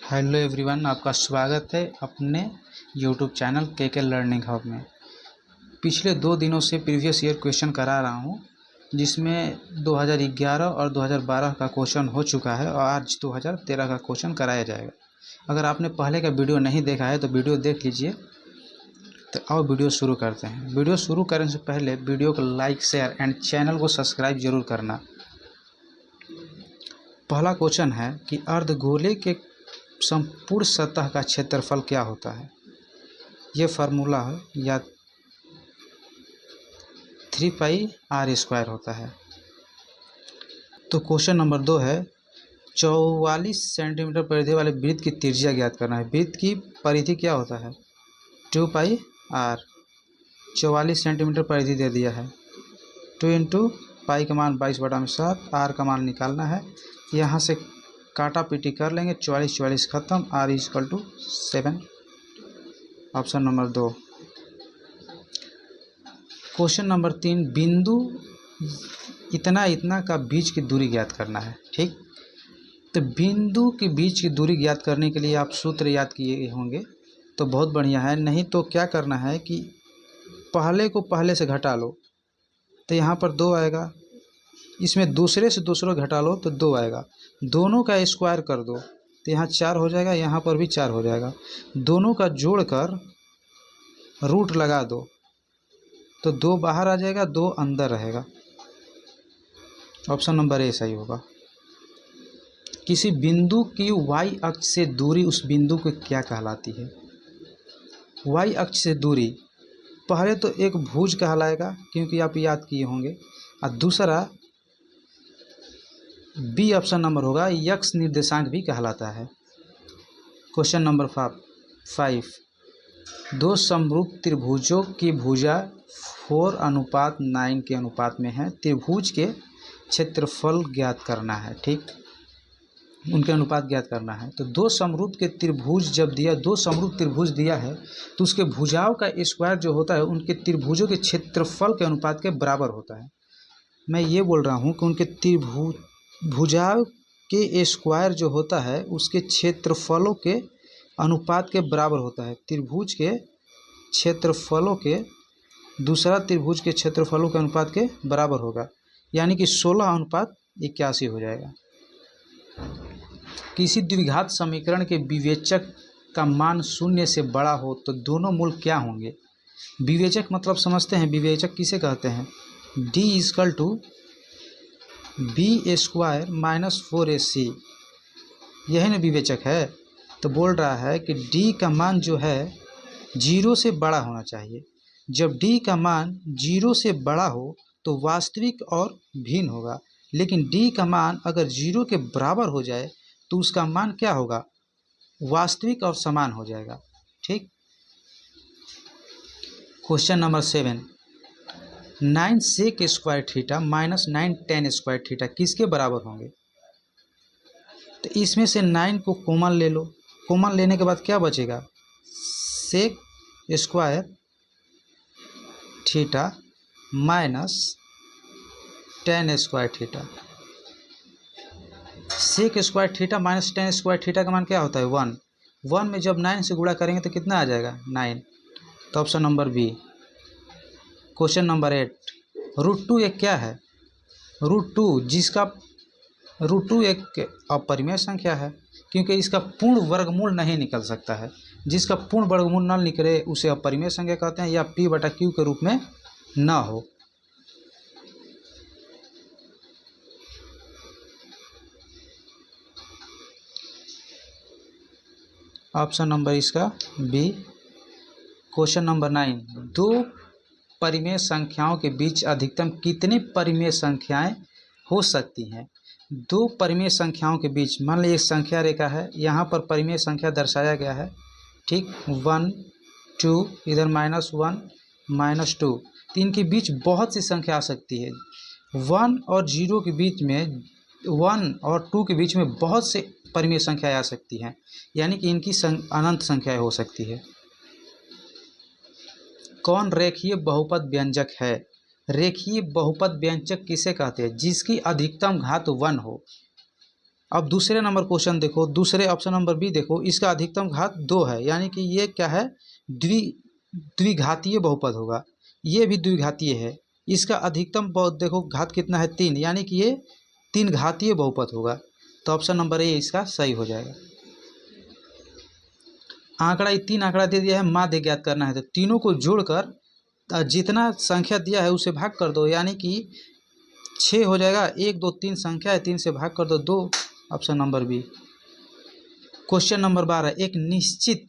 Hello everyone, आपका स्वागत है अपने यूट्यूब चैनल के लर्निंग हब में। पिछले 2 दिनों से प्रीवियस ईयर क्वेश्चन करा रहा हूँ, जिसमें 2011 और 2012 का क्वेश्चन हो चुका है और आज 2013 का क्वेश्चन कराया जाएगा। अगर आपने पहले का वीडियो नहीं देखा है तो वीडियो देख लीजिए। तो आओ वीडियो शुरू करते हैं। वीडियो शुरू करने से पहले वीडियो को लाइक, शेयर एंड चैनल को सब्सक्राइब जरूर करना। पहला क्वेश्चन है कि अर्धगोले के संपूर्ण सतह का क्षेत्रफल क्या होता है। ये फार्मूला है या 3πr² होता है। तो क्वेश्चन नंबर 2 है 44 सेंटीमीटर परिधि वाले वृत्त की त्रिज्या ज्ञात करना है। वृत्त की परिधि क्या होता है 2πr। 44 सेंटीमीटर परिधि दे दिया है। 2 इंटू पाई का मान 22/7, आर का मान निकालना है। यहाँ से काटा पीटी कर लेंगे, 44 खत्म, r = 7। Option number 2। Question number 3 बिंदु इतना का बीच की दूरी ज्ञात करना है। ठीक, तो बिंदु के बीच की दूरी ज्ञात करने के लिए आप सूत्र याद किए होंगे तो बहुत बढ़िया है। नहीं तो क्या करना है कि पहले को पहले से घटा लो तो यहाँ पर 2 आएगा, इसमें दूसरे से दूसरा घटा लो तो 2 आएगा। दोनों का स्क्वायर कर दो तो यहाँ 4 हो जाएगा, यहाँ पर भी 4 हो जाएगा। दोनों का जोड़कर रूट लगा दो तो 2 बाहर आ जाएगा, 2 अंदर रहेगा। ऑप्शन नंबर ए सही होगा। किसी बिंदु की y अक्ष से दूरी उस बिंदु को क्या कहलाती है। y अक्ष से दूरी पहले तो एक भुज कहलाएगा, क्योंकि आप याद किए होंगे, और दूसरा बी ऑप्शन नंबर होगा, यक्ष निर्देशांक भी कहलाता है। क्वेश्चन नंबर 5 दो समरूप त्रिभुजों की भुजा 4:9 के अनुपात में है। त्रिभुज के क्षेत्रफल ज्ञात करना है। ठीक, उनके अनुपात ज्ञात करना है। तो दो समरूप के त्रिभुज जब दिया, 2 समरूप त्रिभुज दिया है तो उसके भुजाओं का स्क्वायर जो होता है उनके त्रिभुजों के क्षेत्रफल के अनुपात के बराबर होता है। मैं ये बोल रहा हूँ कि उनके भुजाओं के स्क्वायर जो होता है उसके क्षेत्रफलों के अनुपात के बराबर होता है। त्रिभुज के क्षेत्रफलों के दूसरा त्रिभुज के क्षेत्रफलों के अनुपात के बराबर होगा, यानी कि 16:81 हो जाएगा। किसी द्विघात समीकरण के विवेचक का मान 0 से बड़ा हो तो दोनों मूल क्या होंगे। विवेचक मतलब समझते हैं, विवेचक किसे कहते हैं। d = b² - 4ac, यही ना विवेचक है। तो बोल रहा है कि d का मान जो है 0 से बड़ा होना चाहिए। जब d का मान 0 से बड़ा हो तो वास्तविक और भिन्न होगा, लेकिन d का मान अगर 0 के बराबर हो जाए तो उसका मान क्या होगा, वास्तविक और समान हो जाएगा। ठीक। क्वेश्चन नंबर 7 9 sec² θ - 9 tan² θ किसके बराबर होंगे। तो इसमें से 9 को कॉमन ले लो। कॉमन लेने के बाद क्या बचेगा, sec² θ minus tan² θ। sec² θ minus tan² θ का मान क्या होता है 1। 1 में जब 9 से गुणा करेंगे तो कितना आ जाएगा 9। तो option number B. Question number 8 √2 एक क्या है। √2 एक अपरिमेय संख्या है, क्योंकि इसका पूर्ण वर्गमूल नहीं निकल सकता है। जिसका पूर्ण वर्गमूल न निकले उसे अपरिमेय संख्या कहते हैं, या p/q के रूप में न हो। ऑप्शन नंबर इसका बी। क्वेश्चन नंबर 9 दो परिमेय संख्याओं के बीच अधिकतम कितनी परिमेय संख्याएं हो सकती हैं। 2 परिमेय संख्याओं के बीच, मान लीजिए एक संख्या रेखा है, यहाँ पर परिमेय संख्या दर्शाया गया है। ठीक, 1 2, इधर -1 -2, तो इनके बीच बहुत सी संख्या आ सकती है। 1 और 0 के बीच में, 1 और 2 के बीच में बहुत से परिमेय संख्याएं आ सकती हैं, यानी कि इनकी अनंत संख्याएं हो सकती है। कौन रेखीय बहुपद व्यंजक है। रेखीय बहुपद व्यंजक किसे कहते हैं, जिसकी अधिकतम घात 1 हो। अब दूसरे नंबर क्वेश्चन देखो, दूसरे ऑप्शन नंबर बी देखो, इसका अधिकतम घात 2 है, यानी कि ये क्या है, द्विघातीय बहुपद होगा। ये भी द्विघातीय है, इसका अधिकतम देखो घात कितना है 3, यानी कि ये 3 घातीय बहुपद होगा। तो ऑप्शन नंबर ए इसका सही हो जाएगा। आंकड़ा 3 आंकड़ा दे दिया है, माध्य ज्ञात करना है, तो तीनों को जोड़कर जितना संख्या दिया है उसे भाग कर दो, यानी कि 6 हो जाएगा। 1 2 3 संख्या है, 3 से भाग कर दो 2, option number B. Question number 12, एक निश्चित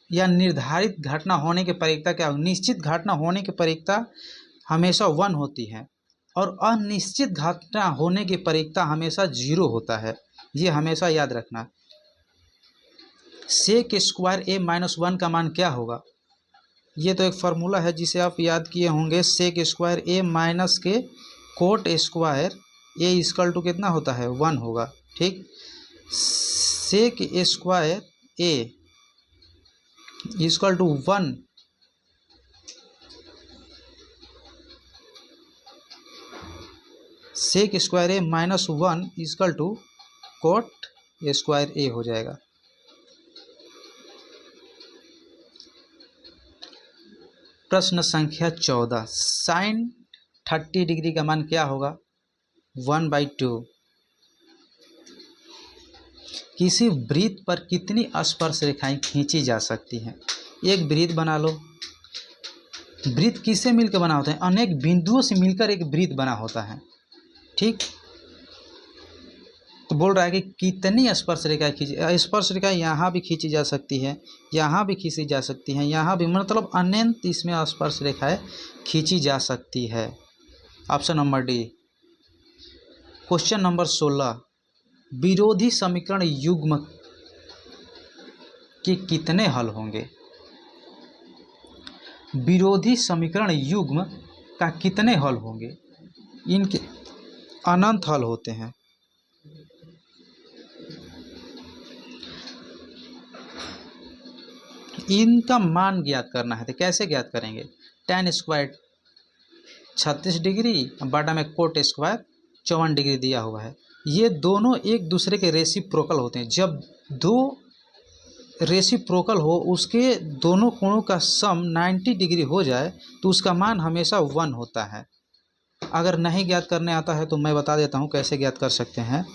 या निर्धारित घटना होने की परिकता क्या हो। निश्चित घटना होने की परिकता हमेशा 1 होती है और अनिश्चित घटना होने की परिकता हमेशा 0 होता है, ये हमेशा याद रखना। सेक स्क्वायर ए माइनस 1 का मान क्या होगा। ये तो एक फार्मूला है जिसे आप याद किए होंगे, सेक स्क्वायर ए माइनस के cot square A equal to कितना होता है 1 होगा। ठीक, sec square A equal to 1 sec square A minus 1 equal to cot square A हो जाएगा। प्रश्न संख्या 14, साइन 30 डिग्री का मान क्या होगा 1/2। किसी वृत्त पर कितनी स्पर्श रेखाएं खींची जा सकती हैं। एक वृत्त बना लो। वृत्त किससे मिलकर बना होता है, अनेक बिंदुओं से मिलकर एक वृत्त बना होता है। ठीक, तो बोल रहा है कि कितनी स्पर्श रेखाएं खींची। स्पर्श रेखा यहाँ भी खींची जा सकती है, यहाँ भी खींची जा सकती हैं, यहाँ भी, मतलब अनंत इसमें स्पर्श रेखाएं खींची जा सकती है। Option number D. Question number 16, विरोधी समीकरण युग्म के कितने हल होंगे। विरोधी समीकरण युग्म का कितने हल होंगे। इनके अनंत हल होते हैं। इनका मान ज्ञात करना है, तो कैसे ज्ञात करेंगे। tan स्क्वायर 36 डिग्री बटा में कोट स्क्वायर 54 डिग्री दिया हुआ है। ये दोनों एक दूसरे के रेसिप्रोकल होते हैं। जब दो रेसिप्रोकल हो, उसके दोनों कोणों का सम 90 डिग्री हो जाए तो उसका मान हमेशा 1 होता है। अगर नहीं ज्ञात करने आता है तो मैं बता देता हूँ कैसे ज्ञात कर सकते हैं।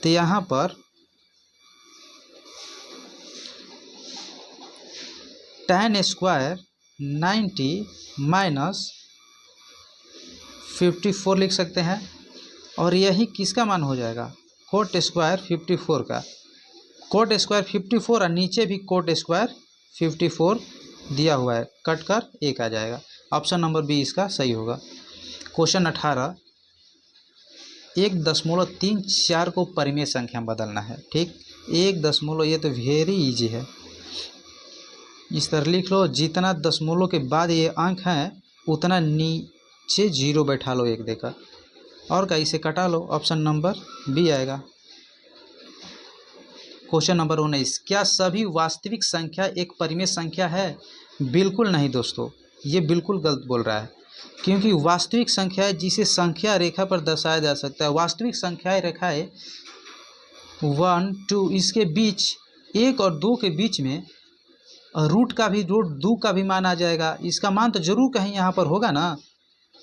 तो यहाँ पर tan स्क्वायर 90 माइनस 54 लिख सकते हैं, और यही किसका मान हो जाएगा, कोट स्क्वायर 54 का। कोट स्क्वायर 54 और नीचे भी कोट स्क्वायर 54 दिया हुआ है, कट कर 1 आ जाएगा। ऑप्शन नंबर बी इसका सही होगा। क्वेश्चन 18, 1.34 को परिमेय संख्या बदलना है। ठीक, 1 ये तो वेरी इजी है, इस तरह लिख लो। जितना दशमलव के बाद ये अंक हैं उतना नीचे 0 बैठा लो 1 देकर, और का इसे कटा लो। ऑप्शन नंबर बी आएगा। क्वेश्चन नंबर 19, क्या सभी वास्तविक संख्या एक परिमेय संख्या है। बिल्कुल नहीं दोस्तों, ये बिल्कुल गलत बोल रहा है, क्योंकि वास्तविक संख्या है जिसे संख्या रेखा पर दर्शाया जा सकता है। वास्तविक संख्याएं रेखाएं 1 2 इसके बीच 1 और 2 के बीच में रूट 2 का भी मान आ जाएगा। इसका मान तो जरूर कहीं यहाँ पर होगा ना,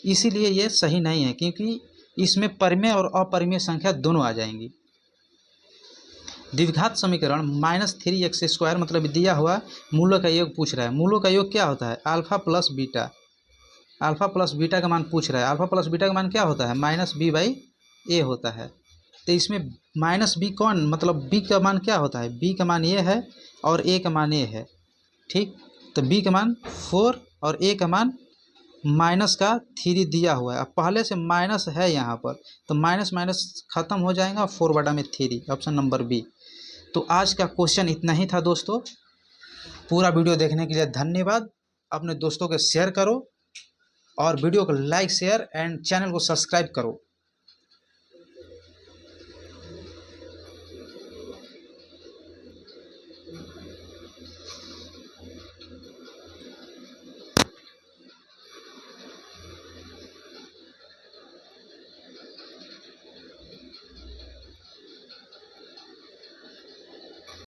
इसीलिए ये सही नहीं है, क्योंकि इसमें परिमेय और अपरिमेय संख्या दोनों आ जाएंगी। द्विघात समीकरण -3x² मतलब दिया हुआ मूलों का योग पूछ रहा है। मूलों का योग क्या होता है, alpha plus beta. Alpha plus beta का मान पूछ रहा है। अल्फा प्लस बीटा का मान क्या होता है, -b/a होता है। तो इसमें -b कौन, मतलब b का मान क्या होता है, b का मान ये है और a का मान ये है। ठीक, तो b का मान 4 और a का मान -3 दिया हुआ है। अब पहले से माइनस है यहाँ पर, तो माइनस माइनस खत्म हो जाएगा, 4/3, ऑप्शन नंबर बी। तो आज का क्वेश्चन इतना ही था दोस्तों। पूरा वीडियो देखने के लिए धन्यवाद। अपने दोस्तों के शेयर करो और वीडियो को लाइक शेयर एंड चैनल को सब्सक्राइब करो।